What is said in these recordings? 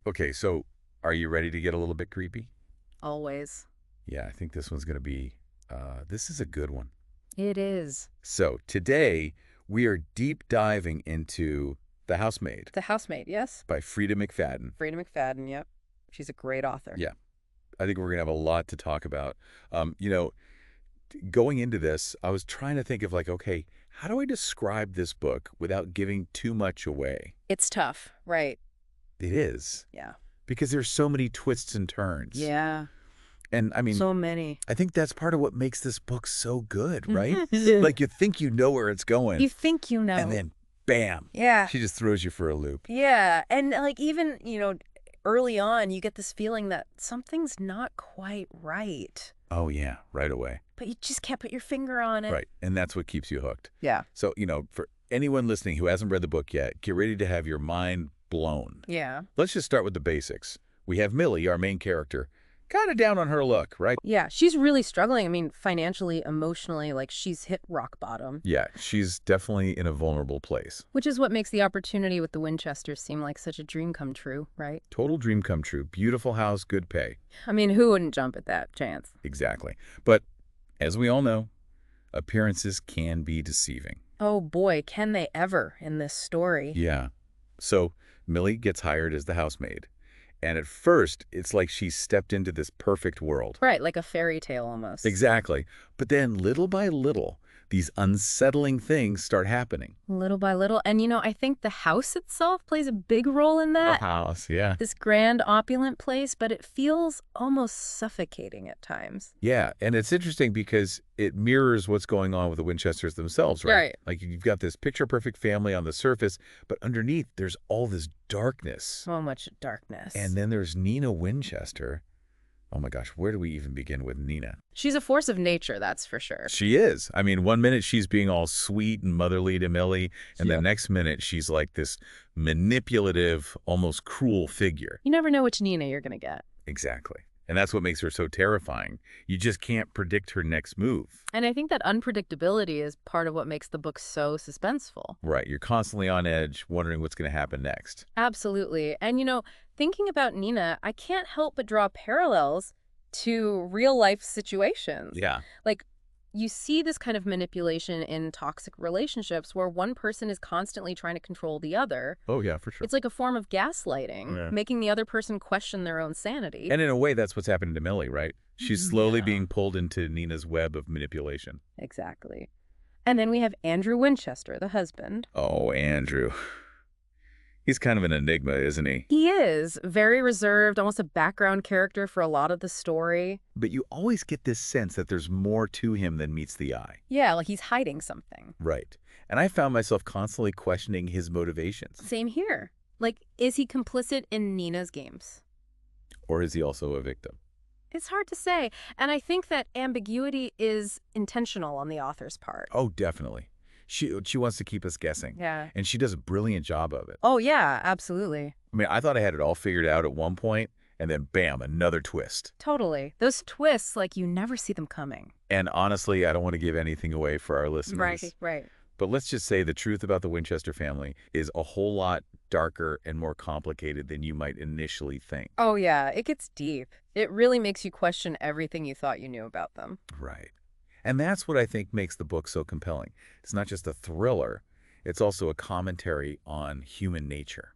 Okay, so are you ready to get a little bit creepy? Always. Yeah, I think this one's going to be, this is a good one. It is. So today we are deep diving into The Housemaid The Housemaid, yes? by Freida McFadden. Freida McFadden, yep. She's a great author. Yeah, I think we're going to have a lot to talk about. You know, going into this, I was trying to think of like, okay, how do I describe this book without giving too much away? It's tough, right? It is, Yeah. because there's so many twists and turns. Yeah. And I mean, So many. I think that's part of what makes this book so good, right? You Like you think you know where it's going, think you know. and then bam, Yeah. she just throws you for a loop. Yeah. And like even, early on, you get this feeling that something's not quite right. Oh yeah, right away. But you just can't put your finger on it. Right. And that's what keeps you hooked. Yeah. So, for anyone listening who hasn't read the book yet, get ready to have your mind blown. Yeah. Let's just start with the basics. We have Millie, our main character, kind of down on her luck, right? Yeah. She's really struggling. I mean, financially, emotionally, like she's hit rock bottom. Yeah, she's definitely in a vulnerable place. Which is what makes the opportunity with the Winchesters seem like such a dream come true, right? Total dream come true. Beautiful house, good pay. I mean, who wouldn't jump at that chance? Exactly. But as we all know, appearances can be deceiving. Oh boy, can they ever in this story. Yeah. So Millie gets hired as the housemaid. And at first, it's like she's stepped into this perfect world. Right, like a fairy tale almost. Exactly. But then little by little, these unsettling things start happening. Little by little. And I think the house itself plays a big role in that. The house, yeah. This grand, opulent place, but it feels almost suffocating at times. Yeah, and it's interesting because it mirrors what's going on with the Winchesters themselves, right? Right. Like you've got this picture-perfect family on the surface, but underneath there's all this darkness. So much darkness. And then there's Nina Winchester. Oh my gosh, where do we even begin with Nina? She's a force of nature, that's for sure. She is. I mean, one minute she's being all sweet and motherly to Millie, and the next minute she's like this manipulative, almost cruel figure. You never know which Nina you're going to get. Exactly. And that's what makes her so terrifying. You just can't predict her next move. And I think that unpredictability is part of what makes the book so suspenseful. Right. You're constantly on edge, wondering what's going to happen next. Absolutely. And thinking about Nina, I can't help but draw parallels to real life situations. Yeah. Like, you see this kind of manipulation in toxic relationships where one person is constantly trying to control the other. Oh, yeah, for sure. It's like a form of gaslighting, making the other person question their own sanity. And in a way, that's what's happening to Millie, right? She's slowly being pulled into Nina's web of manipulation. Exactly. And then we have Andrew Winchester, the husband. Oh, Andrew. He's kind of an enigma, isn't he? He is very reserved, almost a background character for a lot of the story. But you always get this sense that there's more to him than meets the eye. Yeah, like he's hiding something. Right. And I found myself constantly questioning his motivations. Same here. Like, is he complicit in Nina's games? Or is he also a victim? It's hard to say. And I think that ambiguity is intentional on the author's part. Oh, definitely. She wants to keep us guessing. Yeah. And she does a brilliant job of it. Oh, yeah, absolutely. I mean, I thought I had it all figured out at one point, and then bam, another twist. Totally. Those twists, like, you never see them coming. And honestly, I don't want to give anything away for our listeners. Right. But let's just say the truth about the Winchester family is a whole lot darker and more complicated than you might initially think. Oh, yeah, it gets deep. It really makes you question everything you thought you knew about them. Right. And that's what I think makes the book so compelling. It's not just a thriller, it's also a commentary on human nature.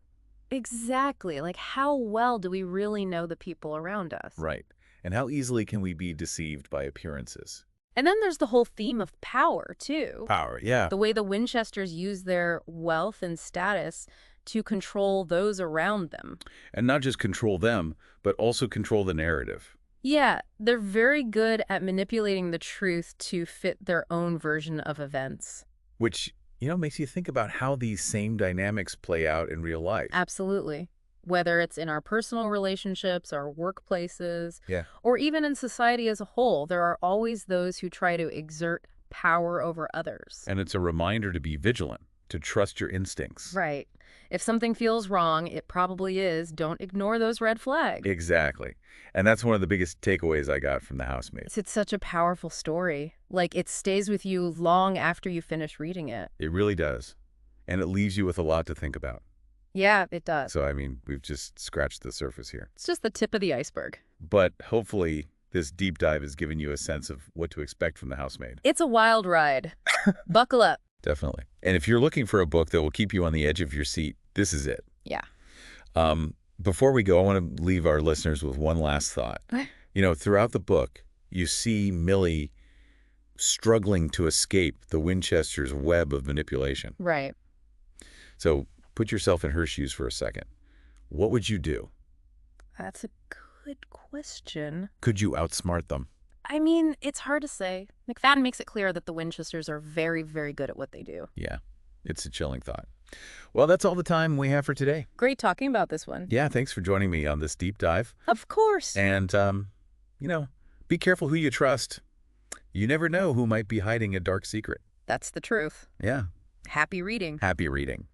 Exactly. Like, how well do we really know the people around us? Right. And how easily can we be deceived by appearances? And then there's the whole theme of power, too. Power, yeah. The way the Winchesters use their wealth and status to control those around them. And not just control them, but also control the narrative. Yeah, they're very good at manipulating the truth to fit their own version of events. Which, makes you think about how these same dynamics play out in real life. Absolutely. Whether it's in our personal relationships, our workplaces, Yeah. or even in society as a whole, there are always those who try to exert power over others. And it's a reminder to be vigilant, to trust your instincts. Right. If something feels wrong, it probably is. Don't ignore those red flags. Exactly. And that's one of the biggest takeaways I got from The Housemaid. It's such a powerful story. Like, it stays with you long after you finish reading it. It really does. And it leaves you with a lot to think about. Yeah, it does. So, I mean, we've just scratched the surface here. It's just the tip of the iceberg. But hopefully this deep dive has given you a sense of what to expect from The Housemaid. It's a wild ride. Buckle up. Definitely. And if you're looking for a book that will keep you on the edge of your seat, this is it. Yeah. Before we go, I want to leave our listeners with one last thought. Throughout the book, you see Millie struggling to escape the Winchesters' web of manipulation. Right. So put yourself in her shoes for a second. What would you do? That's a good question. Could you outsmart them? I mean, it's hard to say. McFadden makes it clear that the Winchesters are very, very good at what they do. Yeah, it's a chilling thought. Well, that's all the time we have for today. Great talking about this one. Yeah, thanks for joining me on this deep dive. Of course. And, be careful who you trust. You never know who might be hiding a dark secret. That's the truth. Yeah. Happy reading. Happy reading.